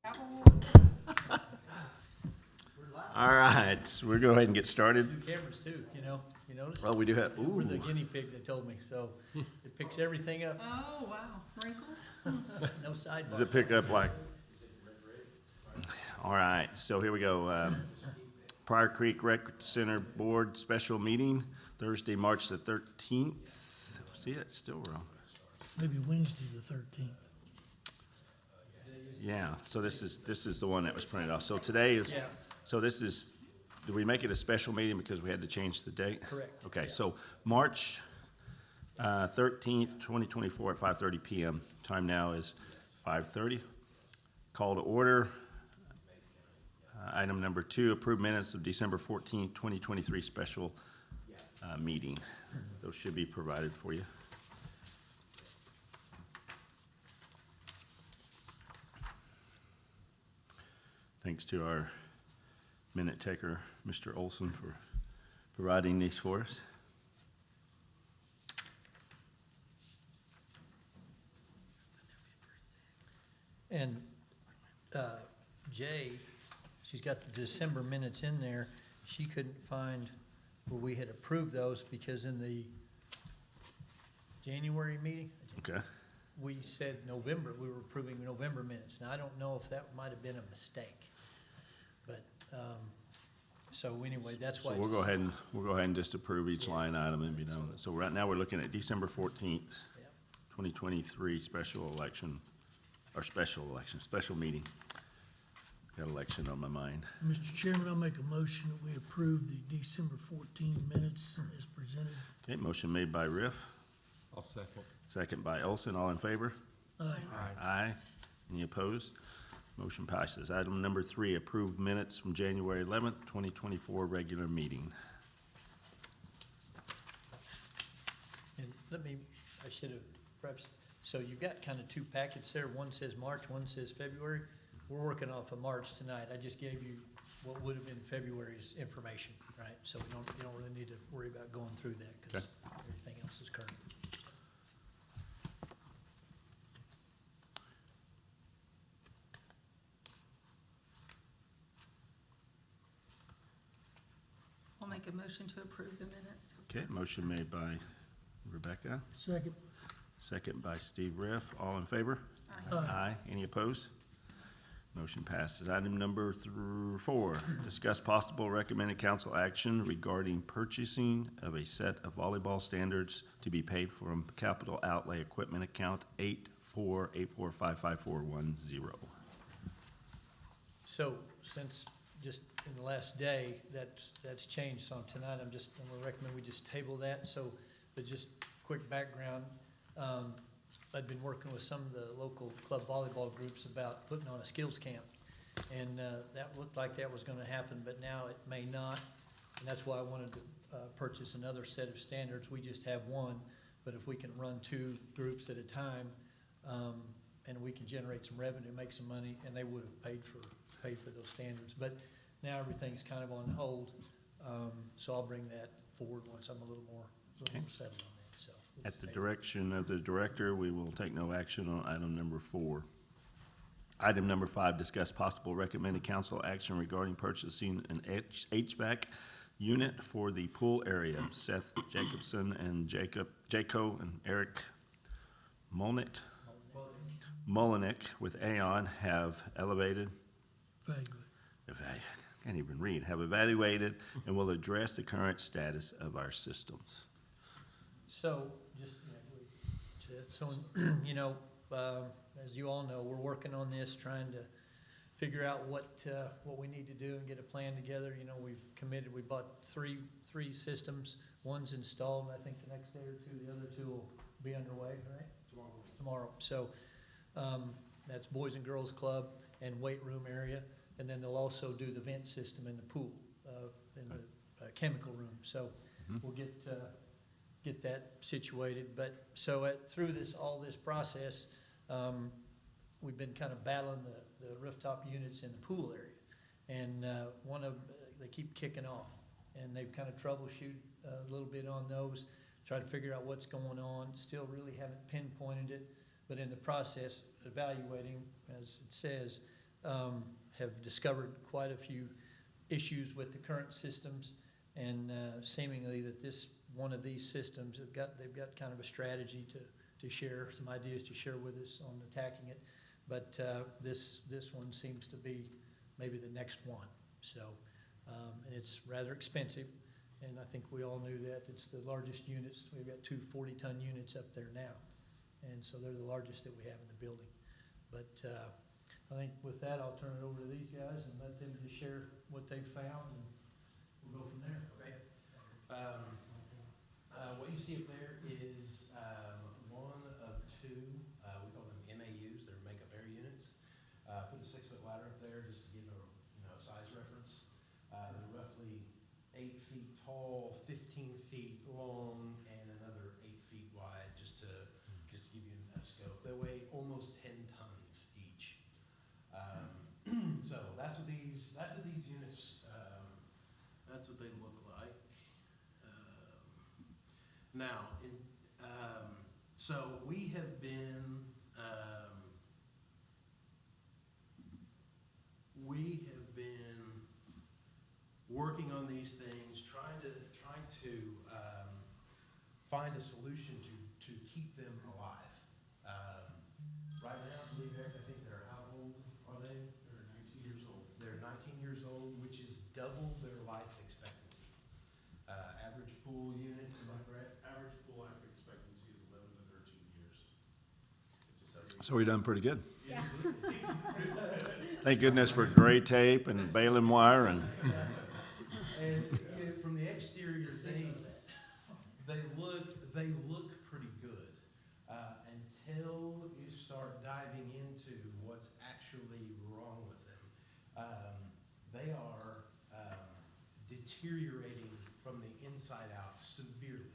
All right, we'll go ahead and get started. New cameras too, you notice? Oh, we do have, We're the ooh, guinea pig, they told me, so it picks everything up, Oh, wow, wrinkles? no sidebar. does it pick up like? All right, so here we go. Pryor Creek Rec Center Board Special Meeting, Thursday, March the 13th. See, it's still wrong. Maybe Wednesday the 13th. Yeah, so this is the one that was printed off. So today is, Yeah. so this is, did we make it a special meeting because we had to change the date? Correct. Okay, so March 13th, 2024 at 5:30 PM. Time now is 5:30. Call to order. Item number 2, approve minutes of December 14th, 2023 special meeting. Those should be provided for you. Thanks to our minute taker, Mr. Olson, for providing these for us. And Jay, she's got the December minutes in there, she couldn't find where we had approved those because in the January meeting, Okay. we said November, we were approving November minutes. Now, I don't know if that might have been a mistake, but, so anyway, that's So why. we'll go ahead and just approve each line item and be done with it. So right now, we're looking at December 14th, Yeah. 2023 special meeting. Got election on my mind. Mr. Chairman, I'll make a motion that we approve the December 14 minutes as presented. Okay, motion made by Riff, I'll second. second by Olson. All in favor? Aye. Aye. Any opposed? Motion passes. Item number 3, approved minutes from January 11th, 2024 regular meeting. And I should have perhaps, so you've got kind of two packets there. One says March, one says February. We're working off of March tonight. I just gave you what would have been February's information, right? So you don't really need to worry about going through that because everything else is current. I'll make a motion to approve the minutes. Okay, motion made by Rebecca, Second. second by Steve Riff. All in favor? Aye. Aye. Any opposed? Motion passes. Item number 4, discuss possible recommended council action regarding purchasing of a set of volleyball standards to be paid from capital outlay equipment account 848455410. So since just in the last day, that's changed. So tonight, I'm gonna recommend we just table that. So, but just quick background, I'd been working with some of the local club volleyball groups about putting on a skills camp. And that looked like that was gonna happen, but now it may not. And that's why I wanted to purchase another set of standards. We just have one, but if we can run 2 groups at a time, and we can generate some revenue, make some money, and they would have paid for those standards. But now everything's kind of on hold, so I'll bring that forward once I'm a little more settled on that, so. we'll At just the table it. direction of the director, we will take no action on item number 4. Item number 5, discuss possible recommended council action regarding purchasing an HVAC unit for the pool area. Seth Jacobson and Jaco and Eric Molnick with Aon have can't even read, have evaluated and will address the current status of our systems. So, just, as you all know, we're working on this, trying to figure out what we need to do and get a plan together. We've committed, we bought three systems. One's installed, and I think the next day or 2, the other 2 will be underway, right? Tomorrow. So, that's Boys and Girls Club and weight room area. And then they'll also do the vent system in the pool, in the chemical room. So we'll get that situated. But so through all this process, we've been kind of battling the rooftop units in the pool area. And they keep kicking off. And they've kind of troubleshoot a little bit on those, try to figure out what's going on. Still really haven't pinpointed it. But in the process, evaluating, as it says, have discovered quite a few issues with the current systems, and seemingly that one of these systems they've got kind of a strategy to share, some ideas to share with us on attacking it. But this one seems to be maybe the next one. So, and it's rather expensive, and I think we all knew that. It's the largest units. We've got two 40-ton units up there now, and so they're the largest that we have in the building. But I think with that, I'll turn it over to these guys and let them just share what they've found, and we'll go from there. Okay. What you see up there is one of two, we call them MAUs, they're makeup air units. Put a 6-foot ladder up there just to give a size reference. They're roughly 8 feet tall, 15 feet long, and another 8 feet wide, just to give you a scope. They weigh almost 10 tons each. So that's what these units, that's what they look like. Now, so we have been working on these things, trying to find a solution to keep them alive. Right now, I believe, Eric, I think they're how old are they? They're 19 years old. They're 19 years old, which is double their life expectancy. Average pool unit, am I correct? Average pool life expectancy is 11 to 13 years. So we've done pretty good. Yeah. Thank goodness for gray tape and baling wire and, And from the exterior, they look pretty good until you start diving into what's actually wrong with them. They are deteriorating from the inside out severely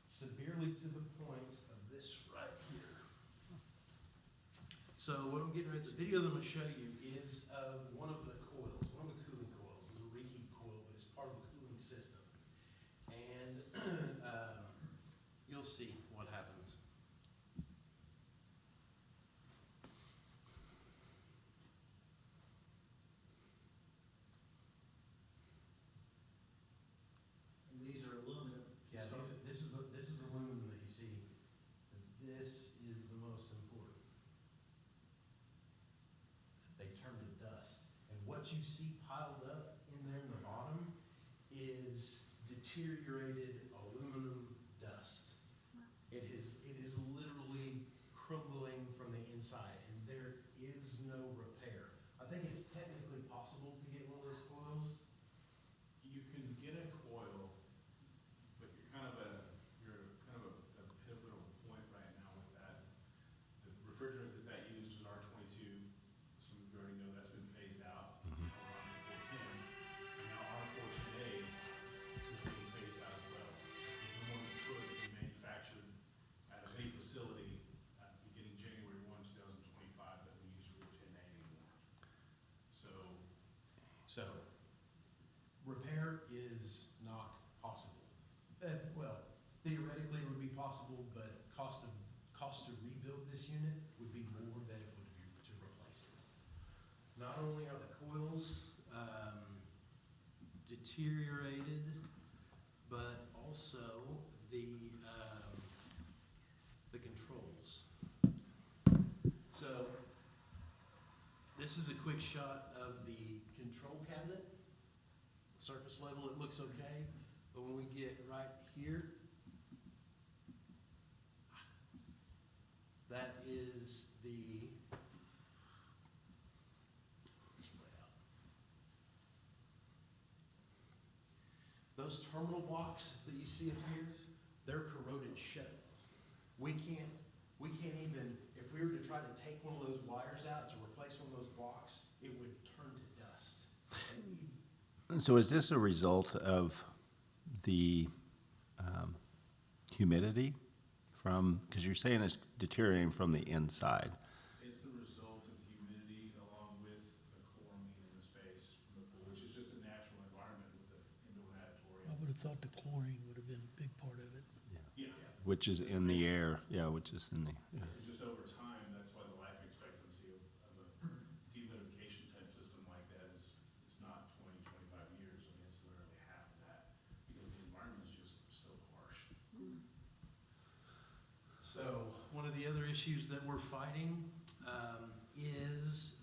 to the point of this right here. So what I'm getting ready, the video that I'm going to show you is of one of the coils, one of the cooling coils. It's a reheat coil, but it's part of the cooling system. And you'll see what happens. And these are aluminum. Yeah, this is aluminum that you see. This is the most important. They turn to dust. And what you see piled up in there in the bottom is deteriorated aluminum dust. It is literally crumbling from the inside, and there is no repair. I think it's technically possible to get one of those coils. You can get a coil, but you're kind of a pivotal point right now with that. The refrigerant that used was R22. Some of you already know that's been phased out. Now we're on to 410. And now R410A is being phased out as well. There's no more could be manufactured at a main facility beginning January 1, 2025 that we use 410A anymore. So, repair is not possible. Well, theoretically it would be possible, but cost to rebuild this unit would be more than it would be to replace it. Not only are the coils deteriorated, but also the controls. So, this is a quick shot of the control cabinet. Surface level, it looks okay, but when we get right here, that is the display out. Those terminal blocks that you see up here, they're corroded shut. We can't even, if we were to try to take one of those wires out to replace one of those blocks, it would turn to dust. so is this a result of the humidity from, because you're saying it's deteriorating from the inside? It's the result of the humidity along with the chloramine in the space from the pool, which is just a natural environment with the indoor natatorium. I would have thought the chlorine would have been a big part of it. Yeah. Which is in the air, yeah, which is in the, yeah. This is just over time, that's why the life expectancy of a dehumidification the other issues that we're fighting is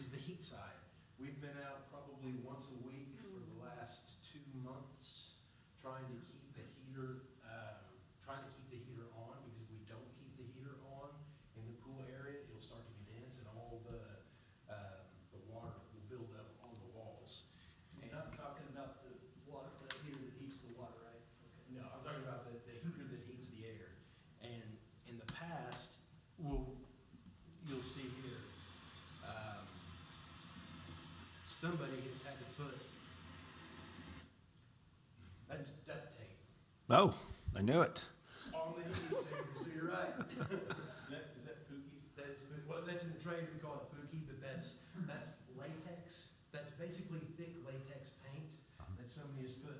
the heat side. We've been out probably once a week for the last 2 months trying to keep the heater on, because if we don't keep the heater on in the pool area, it'll start to condense and all the water will build up on the walls. You're not talking about the water, the heater that heats the water, right? Okay. No, I'm talking about the heater that heats the air. And in the past, you'll see here, somebody has had to put, that's duct tape Oh, I knew it. on the heat exchanger, so you're right. Is that pookie? That's in the trade, we call it pookie, but that's latex. That's basically thick latex paint that somebody has put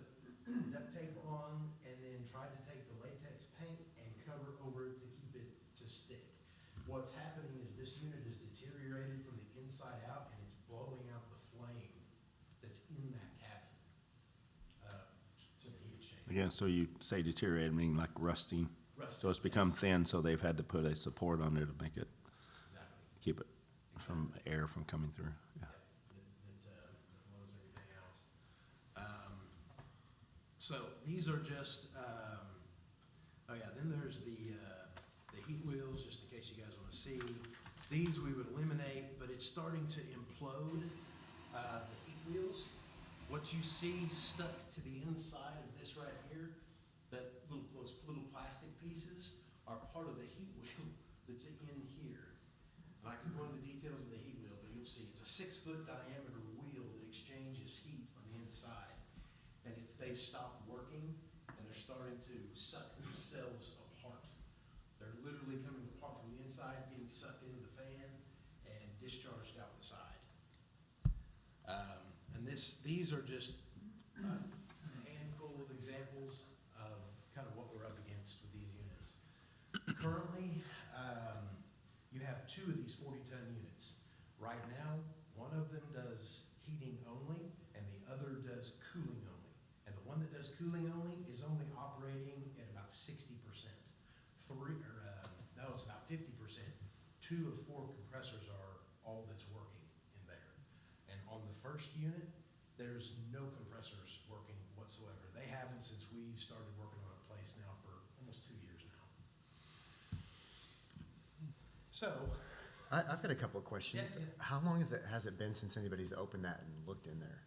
duct tape on and then tried to take the latex paint and cover over it to keep it to stick. What's happening is this unit is deteriorated from the inside out and it's blowing out the flame that's in that cabin to the heat exchanger. Again, so you say deteriorated, meaning like rusting. Rusty, So it's become yes. thin, so they've had to put a support on there to make it, Exactly. keep it from air from coming through. Yeah. That blows everything out. So these are just, then there's the heat wheels, just in case you guys want to see. These we would eliminate, but it's starting to implode, the heat wheels. What you see stuck to the inside of this right here, those little plastic pieces are part of the heat wheel that's in here. And I can go into the details of the heat wheel, but you'll see it's a 6-foot diameter wheel that exchanges heat on the inside. And they've stopped working and they're starting to suck themselves apart. They're literally coming apart from the inside, getting sucked into the fan and discharged out the side. And these are just a handful of examples of kind of what we're up against with these units. Currently, you have 2 of these 40-ton units. Right now, one of them does heating only, and the other does cooling only. And the one that does cooling only is only operating at about 60%. It's about 50%. 2 of 4 compressors are all that's working in there. And on the first unit, there's no compressors working whatsoever. They haven't since we've started working on a place now for almost 2 years now. So, I've got a couple of questions. Yeah. How long has it been since anybody's opened that and looked in there?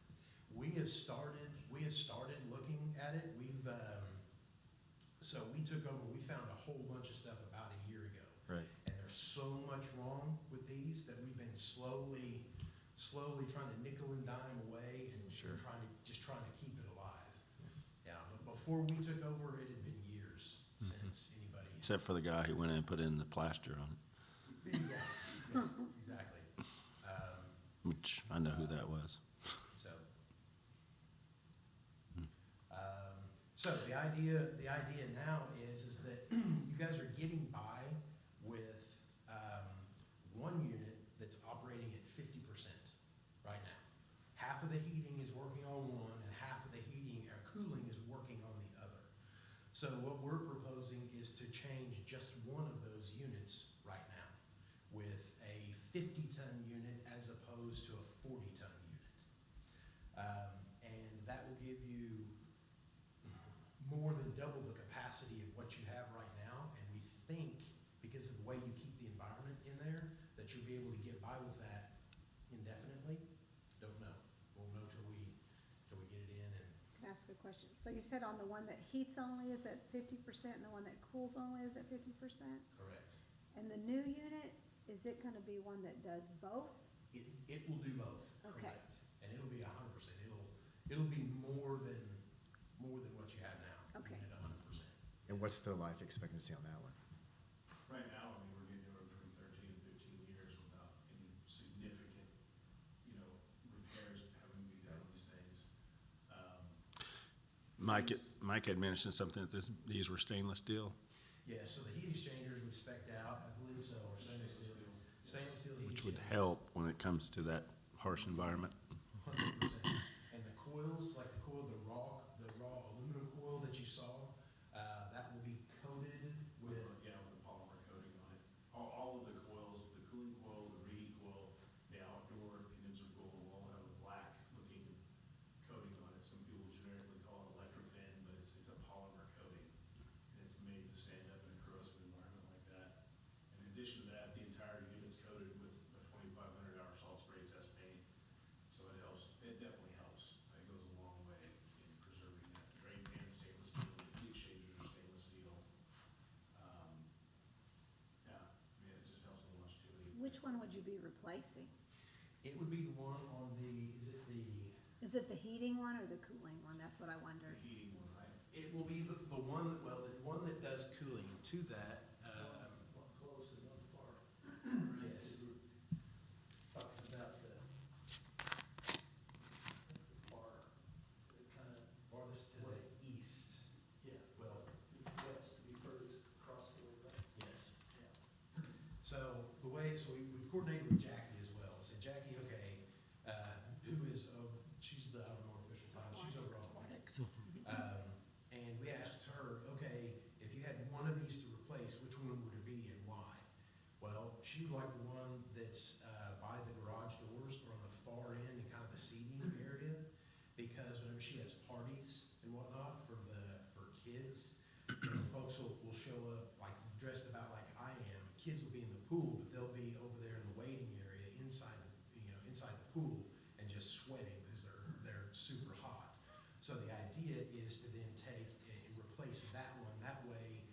we have started looking at it. So we took over, we found a whole bunch of stuff about a year ago. Right. And there's so much wrong with these that we've been slowly trying to nickel and dime away and Sure. trying to keep it alive. Yeah, but before we took over, it had been years since anybody. Except for the guy who went in and put in the plaster on it, Yeah, exactly. which I know who that was. So the idea now is that you guys are getting by with one unit that's operating at 50% right now. Half of the heating is working on one, and half of the heating or cooling is working on the other. So what we're proposing is to change just one of those units right now with a 50-ton unit as opposed to a 40-ton unit. And that will give you more than double the capacity of what you have right now, and we think, because of the way you keep the environment in there, that you'll be able to get by with that indefinitely. Don't know. We'll know till we get it in. And Can I ask a question? So you said on the one that heats only is at 50% and the one that cools only is at 50%? correct. And the new unit, is it gonna be one that does both? It will do both. Okay. Correct. And it'll be 100%. It'll be more than what you have now. Okay. At 100%. And what's the life expectancy on that one? Right now, I mean, we're getting over between 13 and 15 years without any significant, repairs having to be done on these things. Mike had mentioned something that these were stainless steel. Yeah, so the heat exchangers we spec'd out, I believe so, are stainless steel heat Which would exchangers. help when it comes to that harsh environment. 100%. And the coils, like the raw aluminum coil that you saw, that will be coated one would you be replacing? It would be the one on the, Is it the heating one or the cooling one? That's what I wondered. heating one, right? it will be the one, well, the one that does cooling to that, One close and one far. yes. Talking about the far, the kind of, Farthest to the east, yeah, well, west, to be furthest across the way, right? yes. Yeah. So the way, so we've coordinated with Jackie as well. Said, Jackie, okay, who is, she's the, I don't know her official title, she's over on. And we asked her, okay, if you had one of these to replace, which one would it be and why? Well, she would like the one that's, by the garage doors or on the far end and kind of the seating area. Because whenever she has parties and whatnot for kids, folks will show up like dressed about like I am. Kids will be in the pool, but they'll be over there in the waiting area inside the pool and just sweating because they're super hot. So the idea is to then take and replace that one. That way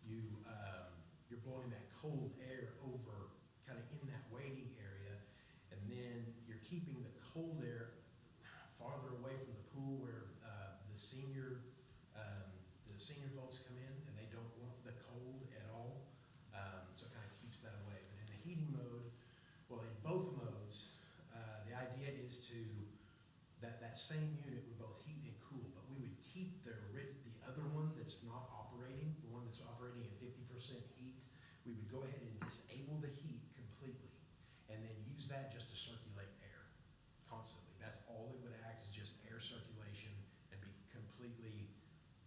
you're blowing that cold air over kind of in that waiting area, and then you're keeping the cold air farther away from the pool where the senior folks come in and they don't want the cold at all. So it kind of keeps that away. But in the heating mode, well, in both modes, the idea is to that same unit would both heat and cool, but we would keep the other one that's not operating, the one that's operating at 50% heat. We would go ahead and disable the heat completely, and then use that just to circulate air constantly. That's all it would act, is just air circulation, and be completely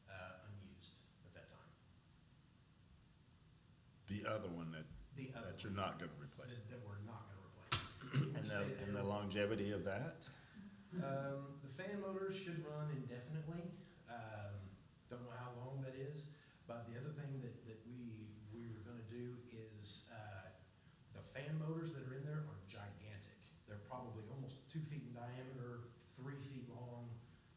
unused at that time. The other one that The other you're one not gonna replace. that we're not going to replace. It would stay And the there. longevity of that? The fan motors should run indefinitely. Don't know how long that is, but the other thing that we were gonna do is, the fan motors that are in there are gigantic. They're probably almost 2 feet in diameter, 3 feet long,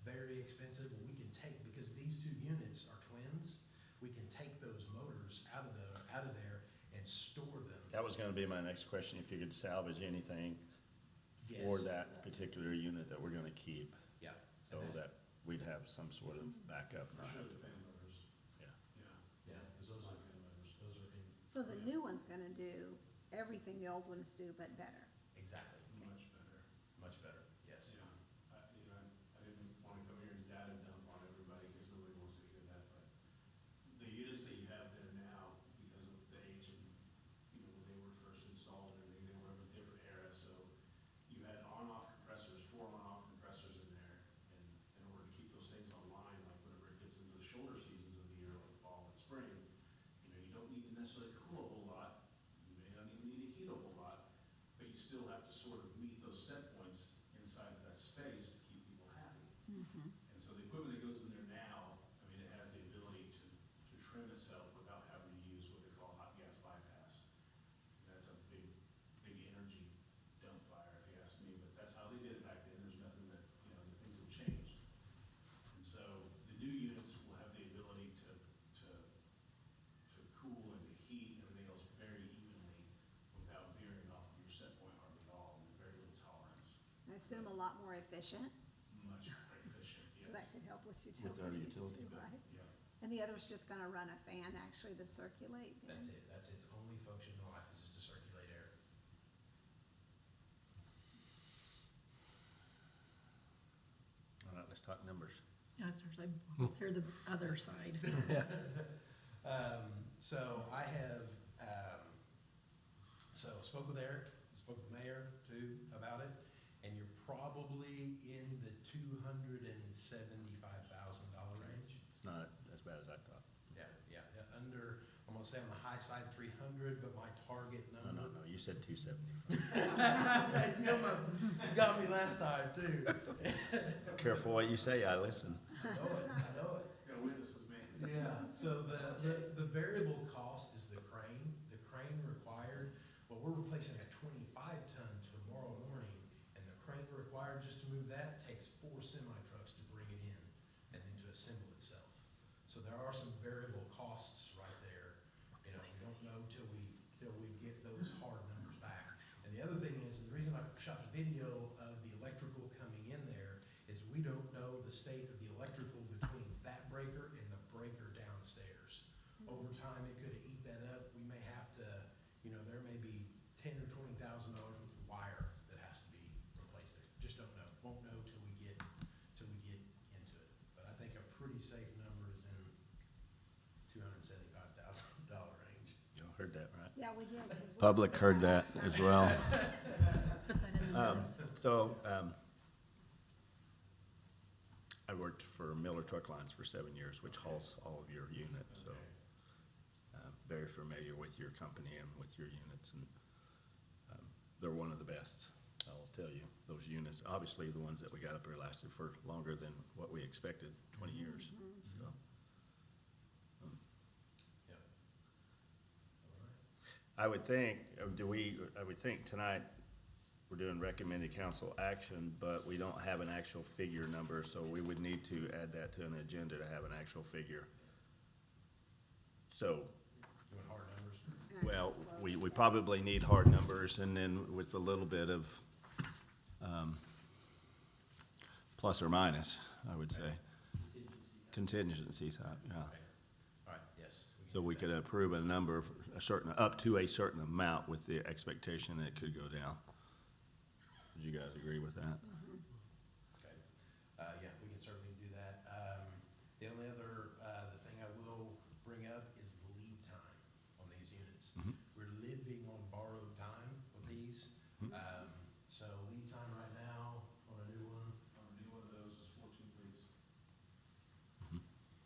very expensive. Well, we can take, because these two units are twins, we can take those motors out of there and store them. That was gonna be my next question, if you could salvage anything for Yes. that particular unit that we're gonna keep, Yeah. so that we'd have some sort of backup. For sure, the fan motors. Yeah. Yeah, because those are fan motors, those are in, So the new one's gonna do everything the old ones do, but better. exactly, Much better. much better, yes. Yeah, I didn't want to come here and data dump on everybody because nobody wants to hear that, but the units that you have there now, because of the age and, when they were first installed and everything, they were of a different era, so you had on-off compressors, 4 on-off compressors in there, and in order to keep those things online, like whenever it gets into the shoulder seasons of the year, like fall and spring, you don't need to necessarily cool a whole lot, you may not even need to heat a whole lot, but you still have to sort of meet those set points inside of that space to keep people happy. And so the equipment that goes in there now, it has the ability to trim itself without having to use what they call hot gas bypass. That's a big energy dump fire, if you ask me, but that's how they did it back then. There's nothing that, the things have changed. And so the new units will have the ability to cool and to heat everything else very evenly without veering off of your set point hardly at all, and very little tolerance. I assume a lot more efficient, Much more efficient, yes. so that could help with our utilities utility too, bill. right? Yeah. And the other's just gonna run a fan actually to circulate then? That's it, that's its only function in life, is just to circulate air. All right, let's talk numbers. Yeah, let's hear the other side. So I have, spoke with Eric, spoke with the mayor too about it, and you're probably in the $275,000 range. It's not as bad as I thought. Yeah, under, I'm gonna say on the high side 300, but my target No, number. you said 275. You got me last time too. Careful what you say, I listen. I know it. Got witnesses, man. Yeah, so the variable cost is the crane required. Well, we're replacing a 25-ton tomorrow morning, and the crane required just to move that takes 4 semi-trucks to bring it in and then to assemble itself. So there are some variable costs right there. We don't know till we get those hard numbers back. And And the other thing is, and the reason I shot the video of the electrical coming in there is we don't know the state of the electrical between that breaker and the breaker downstairs. Over time, it could eat that up. We may have to, there may be $10,000 or $20,000 worth of wire that has to be replaced there. Just don't know. Won't know till we get into it. But I think a pretty safe number is in $275,000 range. Y'all heard that, right? Yeah, we did. 'cause we- Public heard that as well. Put that in the minutes. So, I worked for Miller Truck Lines for 7 years, which hauls all of your units, so very familiar with your company and with your units, and they're one of the best, I'll tell you. Those units, obviously, the ones that we got up there lasted for longer than what we expected, 20 years, so. Yep. I would think, I would think tonight, we're doing recommended council action, but we don't have an actual figure number, so we would need to add that to an agenda to have an actual figure. So, Doing hard numbers. well, we probably need hard numbers, and then with a little bit of, plus or minus, I would say. Contingency side, yeah. Okay. All right, yes. So we could approve a number, up to a certain amount with the expectation that it could go down. Would you guys agree with that? Okay. Yeah, we can certainly do that. The only other, the thing I will bring up is the lead time on these units. Mhm. We're living on borrowed time with these. So lead time right now on a new one, One of those is 14 weeks.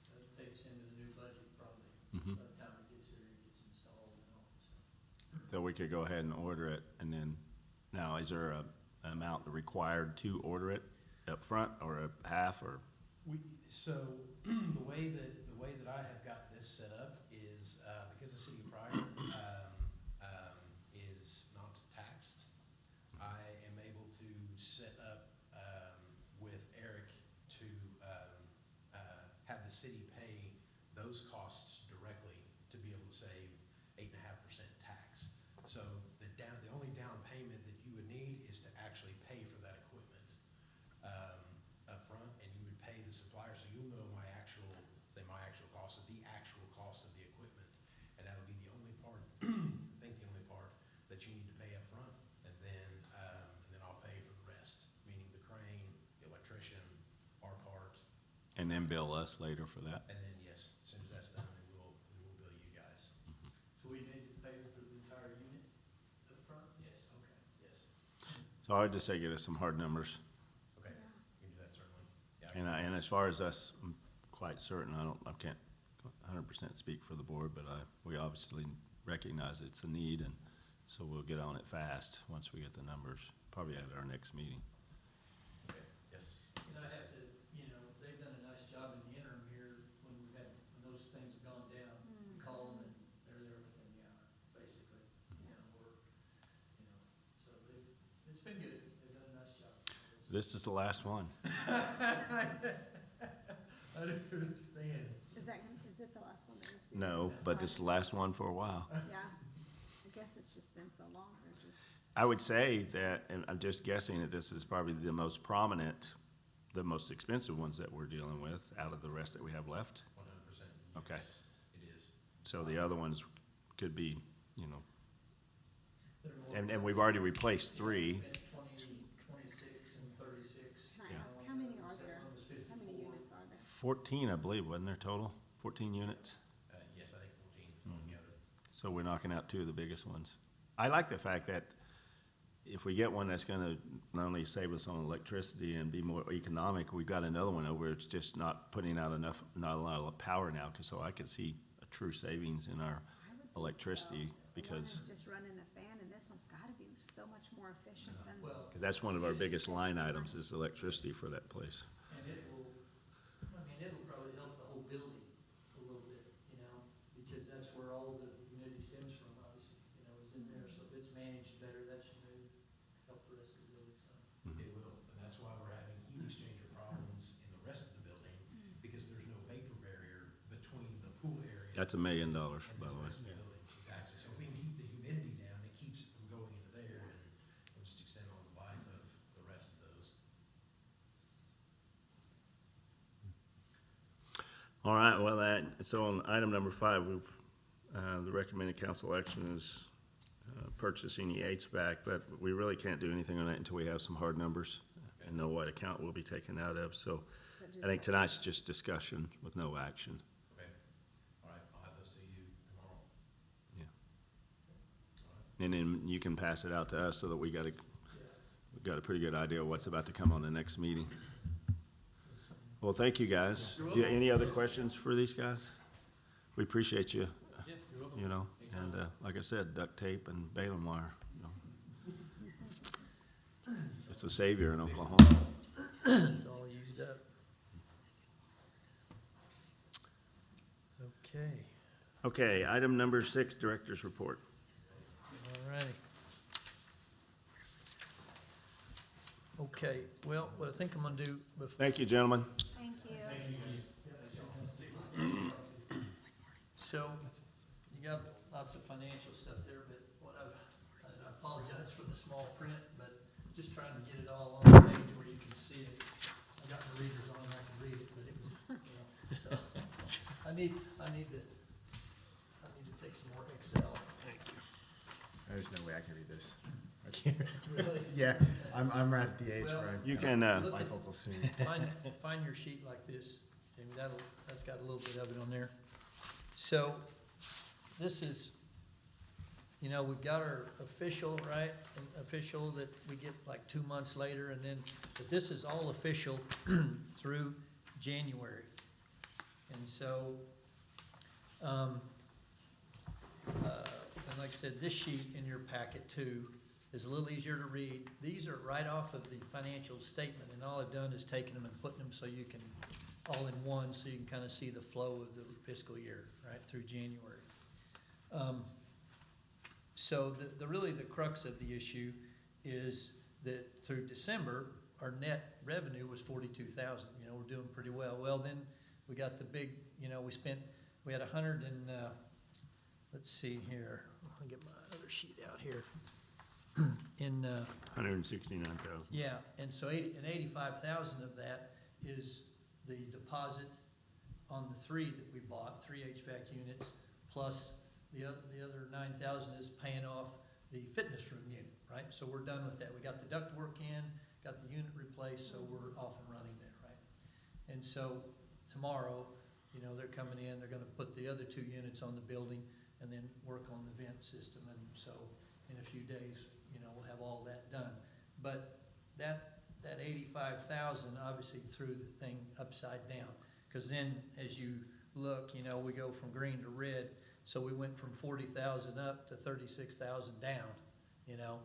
That'll take us into the new budget probably, Mhm. by the time it gets here, it gets installed and all, so. So we could go ahead and order it, and then, now, is there an amount required to order it up front, or a half, or? So the way that I have got this set up is, because the city of Pryor, is not taxed, I am able to set up, with Eric to, have the city pay those costs directly to be able to save 8.5% tax. So the only down payment that you would need is to actually pay for that equipment, up front, and you would pay the supplier, so you'll know my actual cost of the equipment. And that'll be the only part, I think the only part that you need to pay up front, and then I'll pay for the rest, meaning the crane, the electrician, our part, And then bill us later for that? and then, yes, as soon as that's done, then we'll bill you guys. So we need to pay for the entire unit up front? Yes. Okay. Yes. So I would just say get us some hard numbers. Okay, we can do that certainly. Yeah, And as far as us, I'm quite certain, I can't 100% speak for the board, but we obviously recognize it's a need, and so we'll get on it fast once we get the numbers, probably at our next meeting. Okay, yes. And I have to, they've done a nice job in the interim here, when those things have gone down, we call them and they're there within the hour, basically. So it's been good, they've done a nice job. This is the last one. I don't understand. Is it the last one that was? No, but this is the last one for a while. Yeah, I guess it's just been so long, or just, I would say that, and I'm just guessing that this is probably the most prominent, the most expensive ones that we're dealing with out of the rest that we have left. 100%. Okay. Yes, it is. So the other ones could be, They're more- and we've already replaced 3. Spent 26 and 36. can I Yeah. ask, how many are That there? one was How many 54. units are there? 14, I believe, wasn't there total? 14 units? Yes, I think 14 Hmm. altogether. So we're knocking out 2 of the biggest ones. I like the fact that if we get one that's gonna not only save us on electricity and be more economic, we've got another one over, it's just not putting out not a lot of power now, so I could see a true savings in our I would think electricity, so. because One is just running a fan, and this one's gotta be so much more efficient than. Well, that's one of our biggest line items is electricity for that place. and it'll probably help the whole building a little bit, because that's where all the humidity stems from, obviously, is in there. So if it's managed better, that should maybe help the rest of the building some. It will, and that's why we're having heat exchanger problems in the rest of the building, because there's no vapor barrier between the pool area That's $1 million, and by the way. rest of the building. Exactly, so if we can keep the humidity down, it keeps it from going into there, and All right, well, so on item number 5, the recommended council action is purchasing the HVAC, but we really can't do anything on that until we have some hard numbers and know what account will be taken out of. So I think tonight's just discussion with no action. Okay, all right, I'll have those to you tomorrow. And then you can pass it out to us so that we've got a pretty good idea of what's about to come on the next meeting. Well, thank you, guys. Do you have any other questions for these guys? We appreciate you, you know, and like I said, duct tape and baling wire, you know. It's a savior in Oklahoma. It's all used up. Okay, Okay, item number 6, director's report. all righty. Okay, well, what I think I'm gonna do before. Thank you, gentlemen. Thank you. So, you got lots of financial stuff there, but I apologize for the small print, but just trying to get it all on the page where you can see it. I got my readers on, I can read it, but it was, so, I need to take some more Excel. There's no way I can read this. I can't. Really? Yeah, I'm right at the age Well, where You I'm can, bifocal soon. Find your sheet like this, and that's got a little bit of it on there. So, this is, you know, we've got our official, right, official that we get like 2 months later, and then, but this is all official through January. And so, and like I said, this sheet in your packet too is a little easier to read. These are right off of the financial statement, and all I've done is taken them and putting them so you can, all in one, so you can kind of see the flow of the fiscal year, right, through January. So the really the crux of the issue is that through December, our net revenue was 42,000. You know, we're doing pretty well. Well, then we got the big, you know, we had 100 and, let's see here, I'll get my other sheet out here. In 169,000. yeah, and so 85,000 of that is the deposit on the 3 that we bought, 3 HVAC units, plus the other 9,000 is paying off the fitness room unit, right? So we're done with that. We got the ductwork in, got the unit replaced, so we're off and running there, right? And so tomorrow, you know, they're coming in, they're gonna put the other 2 units on the building and then work on the vent system, and so in a few days, you know, we'll have all that done. But that 85,000 obviously threw the thing upside down, because then as you look, you know, we go from green to red, so we went from 40,000 up to 36,000 down, you know,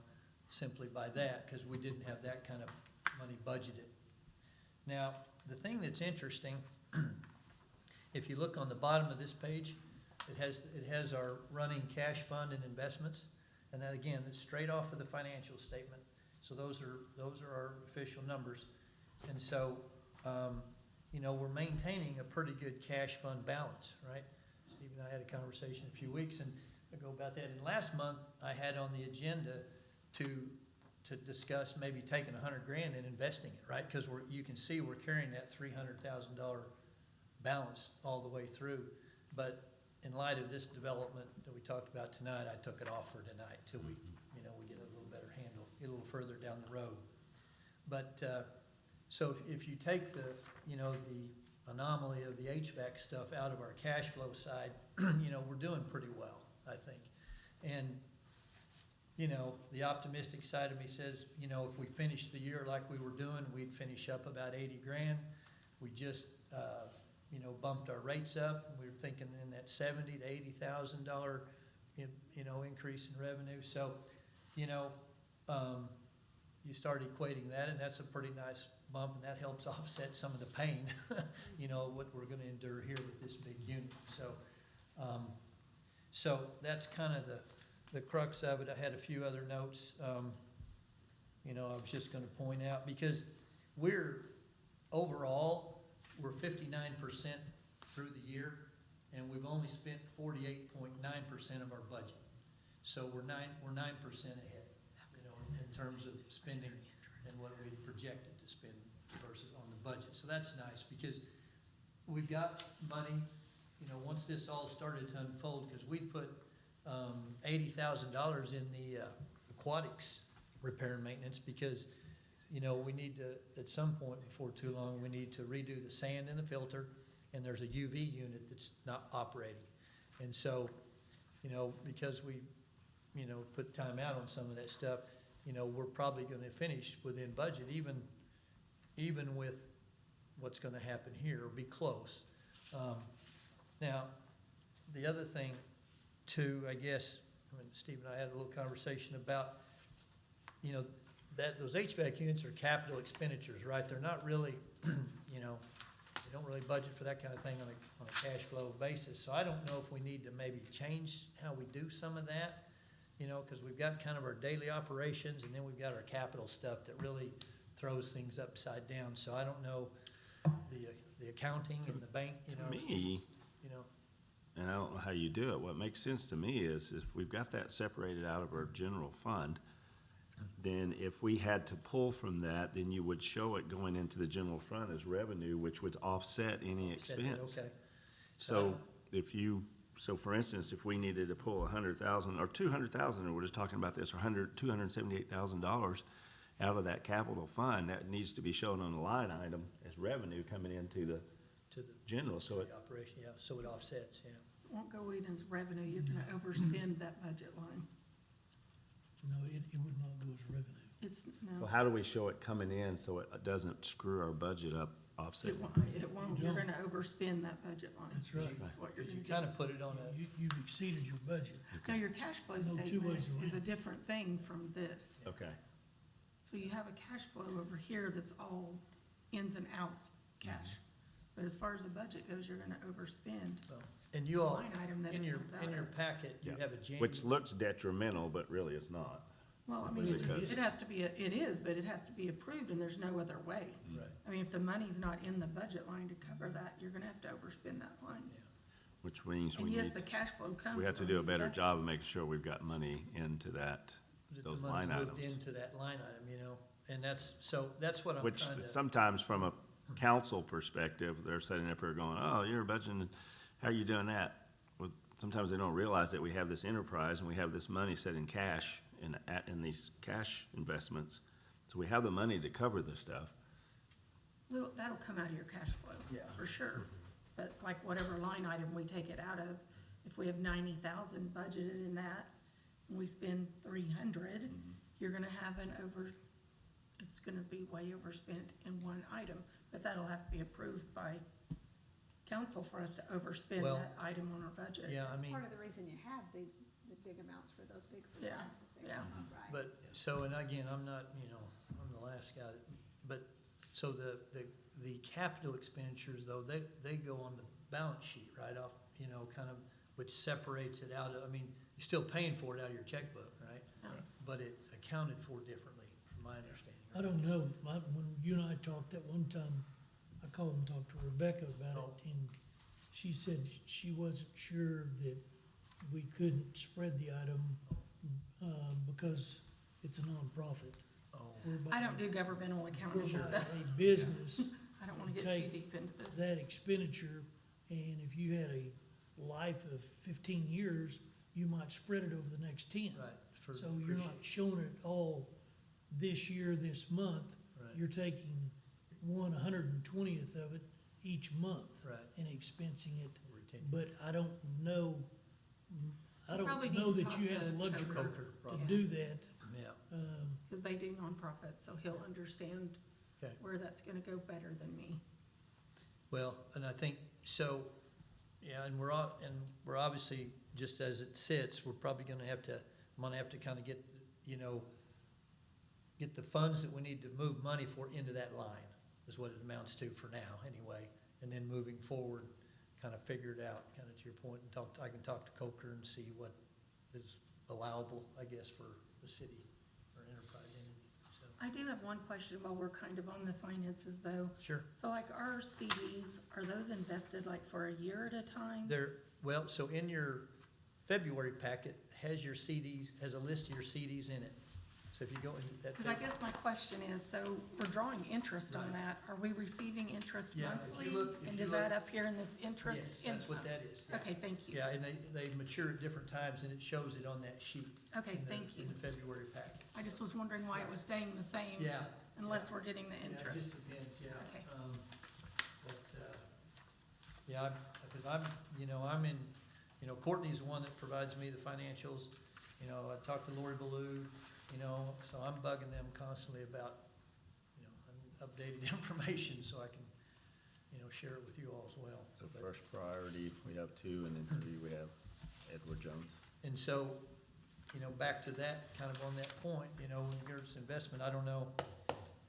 simply by that, because we didn't have that kind of money budgeted. Now, the thing that's interesting, if you look on the bottom of this page, it has our running cash fund and investments. And that, again, it's straight off of the financial statement. So those are our official numbers. And so, you know, we're maintaining a pretty good cash fund balance, right? Steve and I had a conversation a few weeks ago about that. And last month, I had on the agenda to discuss maybe taking $100,000 and investing it, right? Because you can see we're carrying that $300,000 balance all the way through. But in light of this development that we talked about tonight, I took it off for tonight till we, you know, we get a little better handle, get a little further down the road. But, so if you take the, you know, the anomaly of the HVAC stuff out of our cash flow side, you know, we're doing pretty well, I think. And, you know, the optimistic side of me says, you know, if we finish the year like we were doing, we'd finish up about $80,000. We just, you know, bumped our rates up. We were thinking in that $70,000 to $80,000, you know, increase in revenue. So, you know, you start equating that, and that's a pretty nice bump, and that helps offset some of the pain, you know, what we're going to endure here with this big unit. So, so that's kind of the crux of it. I had a few other notes, you know, I was just going to point out, because overall, we're 59% through the year, and we've only spent 48.9% of our budget. So we're 9% ahead, you know, in terms of spending and what we projected to spend versus on the budget. So that's nice, because we've got money, you know, once this all started to unfold, because we put $80,000 in the aquatics repair and maintenance, because, you know, we need to, at some point before too long, we need to redo the sand in the filter, and there's a UV unit that's not operating. And so, you know, because we, you know, put time out on some of that stuff, you know, we're probably gonna finish within budget, even with what's gonna happen here, or be close. Now, the other thing too, I guess, I mean, Steve and I had a little conversation about, you know, that those HVAC units are capital expenditures, right? They're not really, you know, we don't really budget for that kind of thing on a cash flow basis. So I don't know if we need to maybe change how we do some of that, you know, because we've got kind of our daily operations, and then we've got our capital stuff that really throws things upside down. So I don't know, the accounting and the bank, you know. To me, You know, and I don't know how you do it, what makes sense to me is if we've got that separated out of our general fund, then if we had to pull from that, then you would show it going into the general fund as revenue, which would offset any said that, expense. okay. So if you, so for instance, if we needed to pull 100,000 or 200,000, or we're just talking about this, or $278,000 out of that capital fund, that needs to be shown on the line item as revenue coming into the To the general, so it, the operation, yeah, so it offsets, yeah. Won't go in as revenue, you're gonna overspend that budget line. No, it would not go as revenue. It's, so no, how do we show it coming in so it doesn't screw our budget up offset? it won't, you're gonna overspend that budget line. That's right. That's what you're Because you gonna kind of put it on a, You've exceeded your budget. do. No, your cash flow No two statement ways is a around. different thing from this. Okay, So you have a cash flow over here that's all ins and outs cash. Mm-hmm. But as far as the budget goes, you're gonna overspend. well, and you The all, line item that in it your, comes out in your of. packet, you Yeah. have a January. which looks detrimental, but really it's not. Well, I mean, Really it just, does. it has to be, it is, but it has to be approved, and there's no other way. Right, I mean, if the money's not in the budget line to cover that, you're gonna have to overspend that line. yeah. Which means And we yes, need, the cash flow comes. we have to from do a better investment. job of making sure we've got money into that, That those the line money's moved items. into that line item, you know, and that's, so that's what I'm Which trying to. sometimes from a council perspective, they're sitting up here going, oh, you're budgeting, how are you doing that? Well, sometimes they don't realize that we have this enterprise and we have this money set in cash in these cash investments. So we have the money to cover this stuff. Well, that'll come out of your cash flow. Yeah. For sure. But like whatever line item we take it out of, if we have 90,000 budgeted in that, and we spend 300, you're gonna have it's gonna be way overspent in one item. But that'll have to be approved by council for us to overspend Well, that item on our budget. Yeah, I That's mean, part of the reason you have the big amounts for those big Yeah, supplies, is they yeah. come up, right? but, so, and again, I'm not, you know, I'm the last guy, but, so the capital expenditures, though, they go on the balance sheet, right off, you know, kind of, which separates it out of, I mean, you're still paying for it out of your checkbook, right? Yeah. But it's accounted for differently, from my understanding. I don't know, when you and I talked that one time, I called and talked to Rebecca about Oh. it, and she said she wasn't sure that we couldn't spread the item, because it's a nonprofit. Oh, Whereby- I don't do governmental accounting whereby stuff. a business I don't wanna get too take deep into this. that expenditure, and if you had a life of 15 years, you might spread it over the next 10. right. for So you're not showing it all this year, this month. Right. You're taking 120th of it each month Right. and expensing it. Retention. But I don't know, I You probably don't need know to that you talk have to the luxury Coker, to probably. do that. Yeah, Because they do nonprofits, so he'll understand okay. where that's gonna go better than me. Well, and I think, so, yeah, and we're obviously, just as it sits, we're probably I'm gonna have to kind of get, you know, get the funds that we need to move money for into that line, is what it amounts to for now, anyway. And then moving forward, kind of figure it out, kind of to your point, and I can talk to Coker and see what is allowable, I guess, for the city or enterprise entity, so. I do have one question while we're kind of on the finances though. Sure. So like our CDs, are those invested like for a year at a time? Well, so in your February packet has your CDs, has a list of your CDs in it. So if you go in that. Because I guess my question is, so we're drawing interest on Right. that. Are we receiving interest Yeah, if monthly? you look- if And you is look- that up here in this Yes, interest? that's what that is. Yeah. Okay, thank you. Yeah, and they mature at different times, and it shows it on that sheet. Okay, in the- thank you. In the February packet. I just was wondering why it was staying the same. Yeah. Unless we're getting the Yeah, it interest. just depends, yeah. Okay. But, yeah, because I'm in, Courtney's the one that provides me the financials. I talked to Lori Ballou, so I'm bugging them constantly about, updated information so I can, share it with you all as well. So But- first priority, we have 2, and then 3, we have Edward Jones. And so, back to that, kind of on that point, when there's investment, I don't know,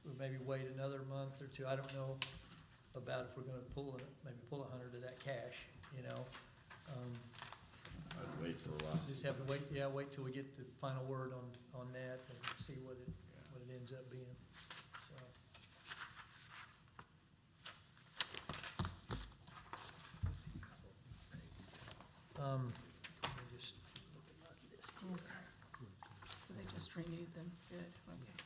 we'll maybe wait another month or two, I don't know about if we're gonna maybe pull 100 of that cash, I'd wait for a while. Just have to wait till we get the final word on that and see what it ends up being, so. Let me just look at my list here. So they just renewed them. Good, okay.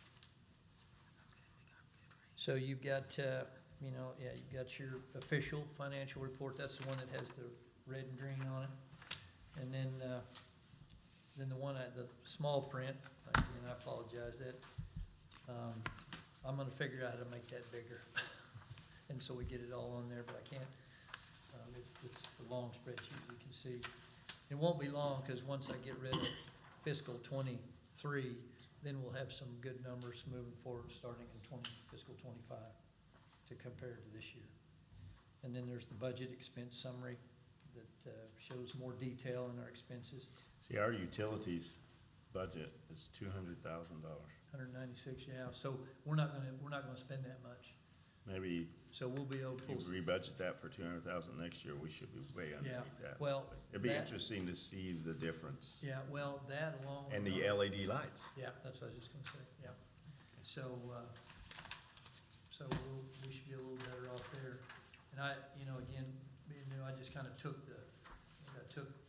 So you've got, you've got your official financial report, that's the one that has the red and green on it. And then the one, the small print, and I apologize, that, I'm gonna figure out how to make that bigger. And so we get it all on there, but I can't, it's the long spreadsheet, you can see. It won't be long, cause once I get rid of fiscal '23, then we'll have some good numbers moving forward, starting in fiscal '25 to compare to this year. And then there's the budget expense summary that shows more detail in our expenses, See, our utilities budget is $200,000. 196, yeah, so we're not gonna spend that much. Maybe So we'll be able to if pull, you rebudget that for 200,000 next year, we should be way underneath that. well, It'd be that- interesting to see the difference. yeah, well, that along with. And the LED lights. Yeah, that's what I was just gonna say, yeah. So, we should be a little better off there. And again, being new, I just kinda took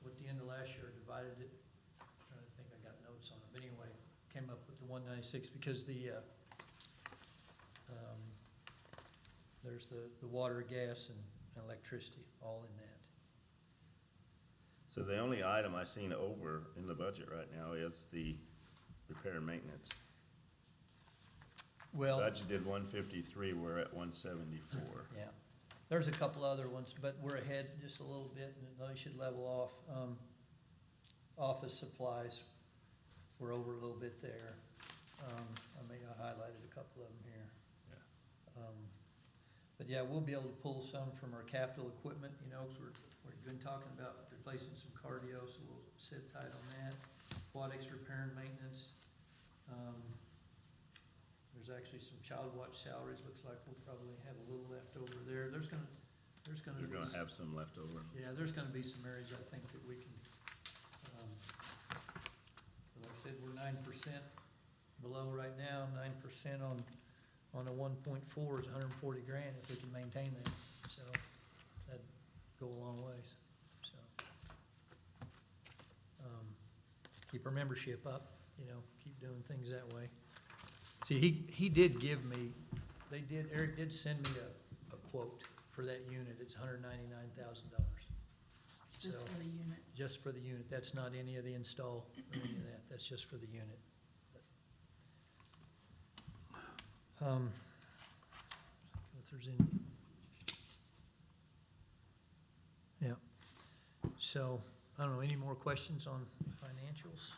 what the end of last year, divided it, trying to think, I got notes on it, but anyway, came up with the 196, because there's the water, gas, and electricity, all in that. So the only item I seen over in the budget right now is the repair and maintenance. Well, Budgeted 153, we're at 174. yeah, there's a couple other ones, but we're ahead just a little bit, and they should level off. Office supplies, we're over a little bit there. I highlighted a couple of them here. But yeah, we'll be able to pull some from our capital equipment, because we've been talking about replacing some cardio, so we'll sit tight on that. Aquatics repair and maintenance. There's actually some child watch salaries, looks like we'll probably have a little left over there. There's gonna You're be gonna have some left over. yeah, there's gonna be some areas I think that we can, like I said, we're 9% below right now, 9% on a 1.4 is 140 grand if we can maintain that, so that'd go a long ways, so. Keep our membership up, keep doing things that way. See, he did give me, Eric did send me a quote for that unit, it's $199,000. It's just So- for the unit. Just for the unit, that's not any of the install or any of that, that's just for the unit. If there's any. Yeah, so, I don't know, any more questions on financials?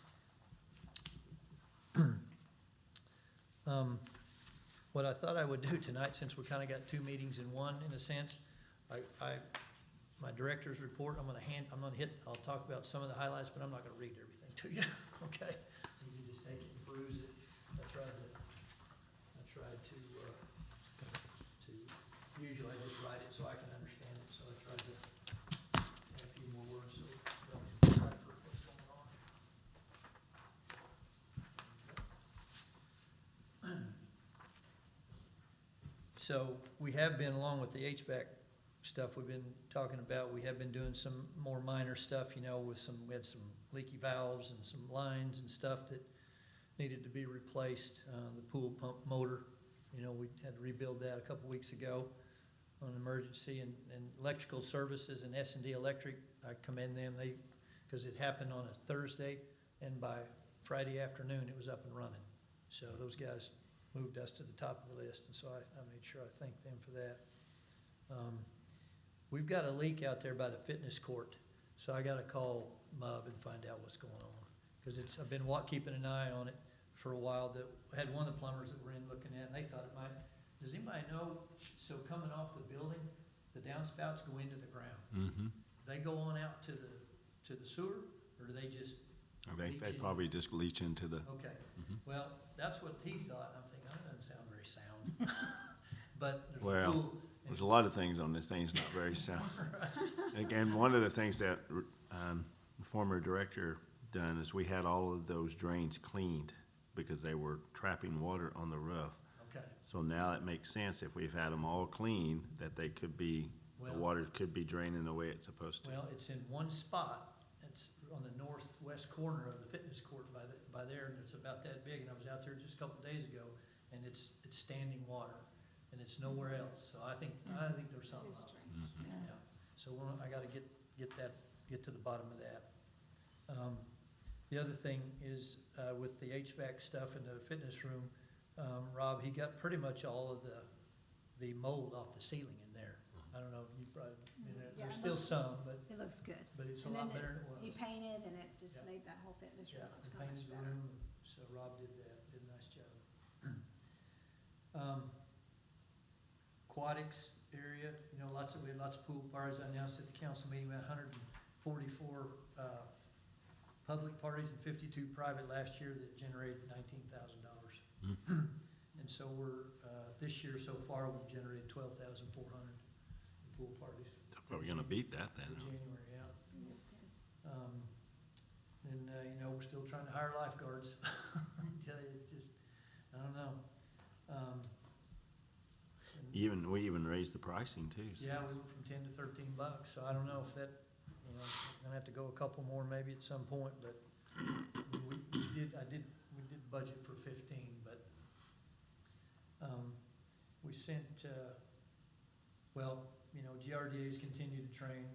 What I thought I would do tonight, since we kinda got two meetings in one, in a sense, my director's report, I'll talk about some of the highlights, but I'm not gonna read everything to you, okay? You can just take it and peruse it. I tried to, usually I just write it so I can understand it, so I tried to add a few more words so y'all can decipher what's going on. So we have been, along with the HVAC stuff we've been talking about, we have been doing some more minor stuff, we had some leaky valves and some lines and stuff that needed to be replaced, the pool pump motor. You know, we had to rebuild that a couple weeks ago on emergency, and electrical services and S&D Electric, I commend them. Because it happened on a Thursday, and by Friday afternoon, it was up and running. So those guys moved us to the top of the list, and so I made sure I thanked them for that. We've got a leak out there by the fitness court, so I gotta call Mub and find out what's going on. Because I've been keeping an eye on it for a while. I had one of the plumbers that were in looking at it, and they thought it might, does anybody know, so coming off the building, the downspouts go into the ground. Mm-hmm. They go on out to the sewer, or do they just They leach in? probably just leach into the, Okay, Mhm. well, that's what he thought, and I'm thinking, that doesn't sound very sound. But there's a Well, pool. and there's a lot of things on this thing that's not very sound. Again, one of the things that the former director done is we had all of those drains cleaned because they were trapping water on the roof. Okay, So now it makes sense if we've had them all clean, that they could be, the Well- water could be draining the way it's supposed to. well, it's in one spot, it's on the northwest corner of the fitness court by there, and it's about that big, and I was out there just a couple days ago, and it's standing water, and it's nowhere else, so I think there's something It's up. strange. Yeah, so I gotta get to the bottom of that. The other thing is, with the HVAC stuff in the fitness room, Rob, he got pretty much all of the mold off the ceiling in there. I don't know, you probably, Yeah, there's it still looks- some, but It looks good. it's a And lot then better than it was. he painted, and it just Yeah. made that whole fitness room Yeah, look we so painted much the better. room, so Rob did that, did a nice job. Aquatics area, you know, we had lots of pool parties. I announced at the council meeting, we had 144 public parties and 52 private last year that generated $19,000. And so this year so far, we've generated 12,400 pool parties. Probably gonna beat that For then. January, yeah. It is good. And, you know, we're still trying to hire lifeguards. I tell you, it's just, I don't know. And- We even raised the pricing too. So. Yeah, we went from 10 to $13, so I don't know if that, you know, I'm gonna have to go a couple more maybe at some point, but we did budget for 15, but, we sent, well, you know, GRDA's continue to train,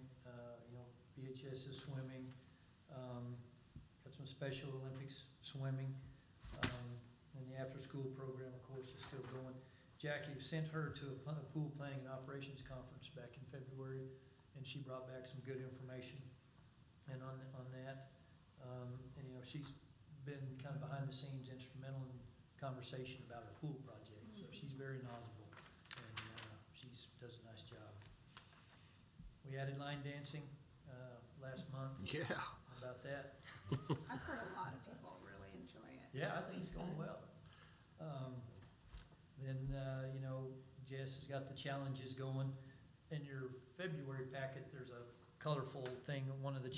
you know, BHS is swimming, got some Special Olympics swimming, and the after-school program, of course, is still going. Jackie sent her to a pool planning and operations conference back in February, and she brought back some good information and on that. And, you know, she's been kind of behind the scenes instrumental in conversation about her pool project, so she's very knowledgeable, and she does a nice job. We added line dancing last month. Yeah. How about that? I've heard a lot of people really enjoy it. Yeah, I think it's going well. Then, you know, Jess has got the challenges going. In your February packet, there's a colorful thing. One of the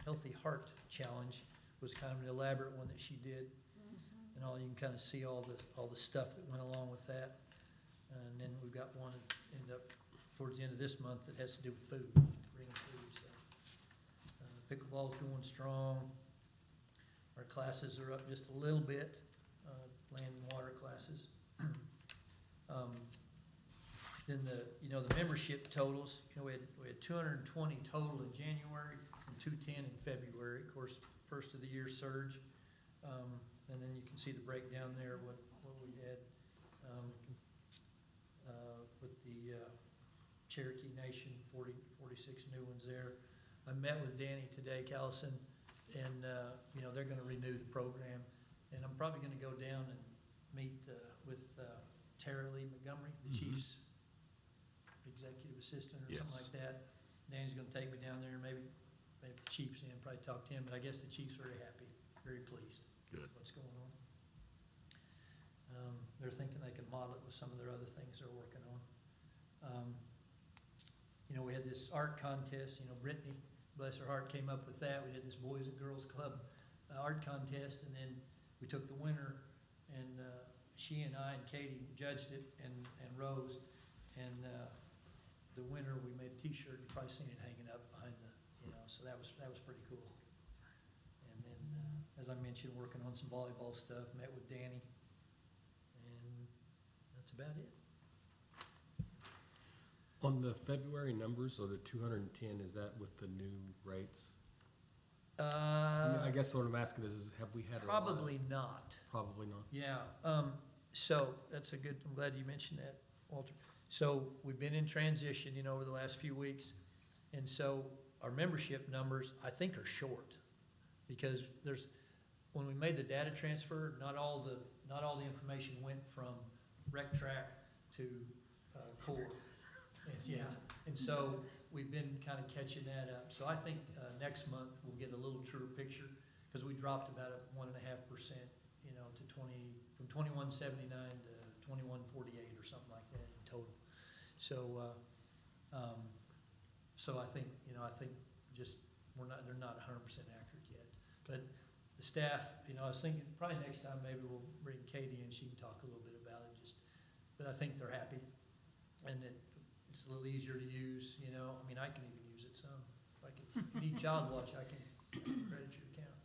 Healthy Heart Challenge was kind of an elaborate one that she did. Mhm. And you can kind of see all the stuff that went along with that. And then we've got one that ended up towards the end of this month that has to do with food, bringing food, so. Pickleball's going strong. Our classes are up just a little bit, land and water classes. Then the membership totals, you know, we had 220 total in January and 210 in February. Of course, first of the year surge. And then you can see the breakdown there, what we had, with the Cherokee Nation, 46 new ones there. I met with Danny today, Callison, and, you know, they're gonna renew the program. And I'm probably gonna go down and meet, with, Tara Lee Montgomery, the Mhm. chief's executive assistant or something Yes. like that. Danny's gonna take me down there, maybe the chief's in, probably talk to him, but I guess the chief's very happy, very pleased Good. with what's going on. They're thinking they can model it with some of their other things they're working on. You know, we had this art contest, you know, Brittany, bless her heart, came up with that. We had this Boys and Girls Club art contest, and then we took the winner, and she and I and Katie judged it, and Rose, and the winner, we made a T-shirt. You've probably seen it hanging up behind the, you know, so that was pretty cool. And then as I mentioned, working on some volleyball stuff, met with Danny, and that's about it. On the February numbers, so the 210, is that with the new rates? I mean, I guess what I'm asking is have we had a lot of- Probably not. Probably not. Yeah, so that's a good, I'm glad you mentioned that, Walter. So we've been in transition, over the last few weeks. And so our membership numbers, I think, are short. Because when we made the data transfer, not all the information went from rec track to core. And so we've been kind of catching that up. So I think next month we'll get a little truer picture, because we dropped about 1.5%, from 2179 to 2148 or something like that in total. So, so I think just they're not 100% accurate yet. But the staff, I was thinking probably next time maybe we'll bring Katie in, she can talk a little bit about it. But I think they're happy, and it's a little easier to use. I mean, I can even use it some. If you need child watch, I can credit your account.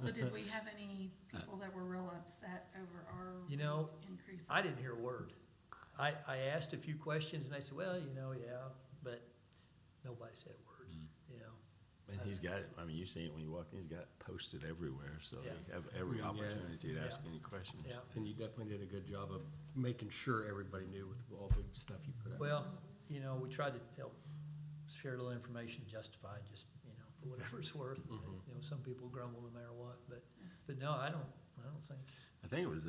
So did we have any people that were real upset over our increase? I didn't hear a word. I asked a few questions, and they said, well, yeah, but nobody said a word, And he's got it, I mean, you see it when you walk in, he's got it posted everywhere, so Yeah. you have every Yeah. opportunity to ask Yeah. any questions. Yeah. And you definitely did a good job of making sure everybody knew with all the stuff you put out. Well, we tried to help share a little information, justify just, for whatever it's worth. Some people grumble no matter what, but no, I don't think. I think it was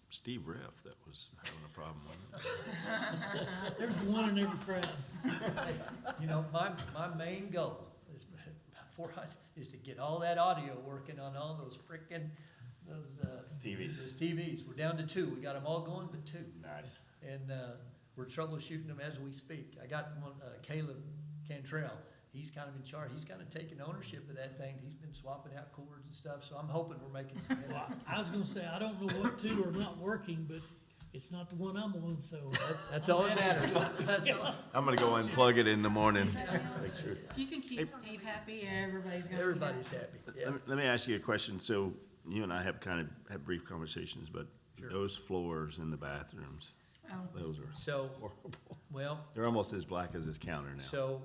Steve Riff that was having a problem with it. There's one in every crowd. My main goal is to get all that audio working on all those TVs. Those TVs. We're down to 2. We got them all going, but 2. Nice. And we're troubleshooting them as we speak. I got one, Caleb Cantrell. He's kind of in charge. He's kind of taking ownership of that thing. He's been swapping out cords and stuff. So I'm hoping we're making some headway. Well, I was gonna say, I don't know what two are not working, but it's not the one I'm on, so. That's all that matters. That's all. I'm gonna go unplug it in the morning. Make sure. If you can keep Steve happy, everybody's gonna be Everybody's happy. Yeah. Let me ask you a question. So you and I have kind of had brief conversations, but Sure. those floors in the bathrooms, Oh, those are So, horrible. well, They're almost as black as this counter now. so,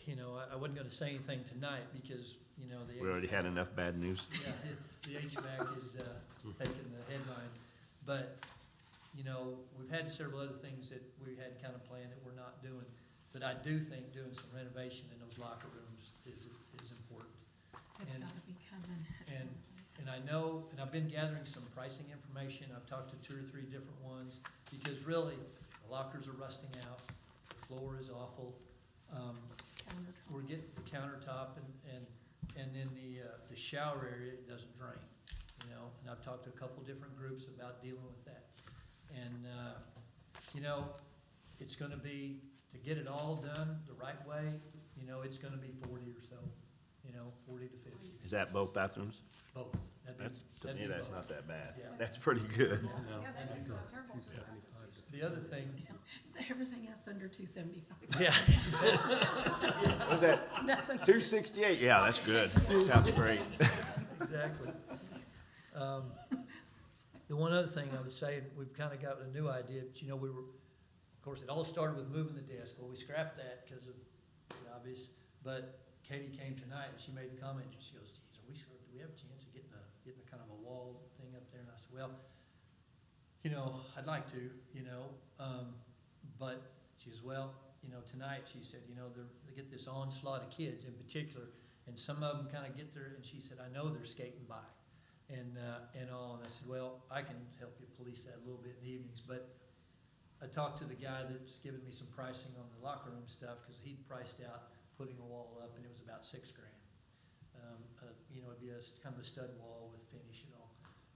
I wasn't gonna say anything tonight because, We already had enough bad news. yeah, the HVAC is taking the headline. But, we've had several other things that we had kind of planned that we're not doing. But I do think doing some renovation in those locker rooms is important. it's And- gotta be coming. And I know, and I've been gathering some pricing information. I've talked to 2 or 3 different ones, because really, the lockers are rusting out, the floor is awful. Countertop. We're getting the countertop, and then the shower area doesn't drain, and I've talked to a couple different groups about dealing with that. And, it's gonna be, to get it all done the right way, it's gonna be 40 or so, 40 to 50, Is that both bathrooms? both. That'd be- To that'd me, be that's both. not that bad. Yeah. That's pretty good. No, Yeah, that didn't sound terrible. 275. The other thing, Everything else under 275. yeah, Was that Nothing. 268? Yeah, that's good. Sounds great. exactly. The one other thing I would say, and we've kind of got a new idea, but we were, of course, it all started with moving the desk. Well, we scrapped that because of the obvious, but Katie came tonight and she made the comment, and she goes, geez, are we sure, do we have a chance of getting a kind of a wall thing up there? And I said, well, I'd like to, but she says, well, tonight, she said, they get this onslaught of kids in particular, and some of them kind of get there, and she said, I know they're skating by, and all, and I said, well, I can help you police that a little bit in the evenings, but I talked to the guy that's given me some pricing on the locker room stuff, because he'd priced out putting a wall up, and it was about $6,000. It'd be kind of a stud wall with finish and all.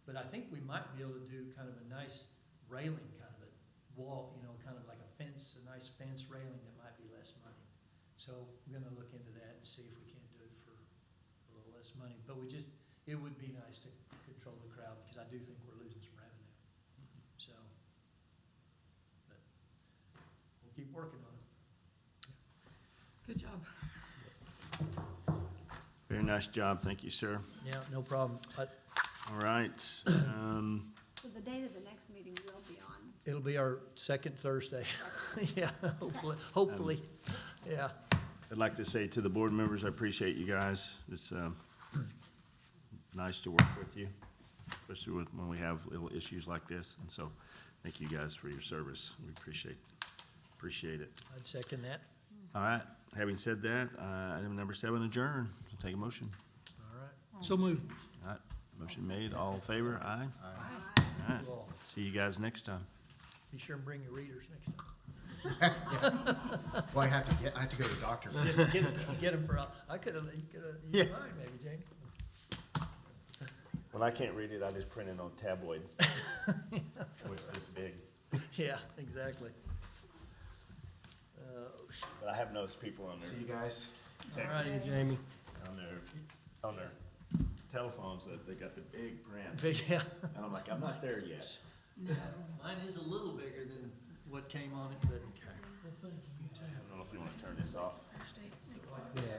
But I think we might be able to do kind of a nice railing, kind of a wall, kind of like a fence, a nice fence railing that might be less money. So we're gonna look into that and see if we can do it for a little less money. But it would be nice to control the crowd, because I do think we're losing some revenue. So, but we'll keep working on it. Good job. Very nice job. Thank you, sir. Yeah, no problem. All right. So the date of the next meeting will be on. It'll be our second Thursday. Yeah, hopefully, yeah. I'd like to say to the board members, I appreciate you guys. It's nice to work with you, especially when we have little issues like this. And so, thank you guys for your service. We appreciate it. I'd second that. All right, having said that, item number 7, adjourn. I'll take a motion. All right. So moved. All right, motion made. All in favor? Aye. Aye. All right, Well, see you guys next time. be sure and bring your readers next time. Well, I have to go to the doctor first. Just get them for, I could've, Yeah. you mind maybe, Jamie. When I can't read it, I just print it on tabloid. Which this big. Yeah, exactly. But I have noticed people on See you guys. All right. Hey, Jamie. on their telephones that they got the big print. Big, yeah. And I'm like, I'm not there yet. Mine is a little bigger than what came on it, but. Well, thank you. I don't know if you want to turn this off. Thursday, next Yeah.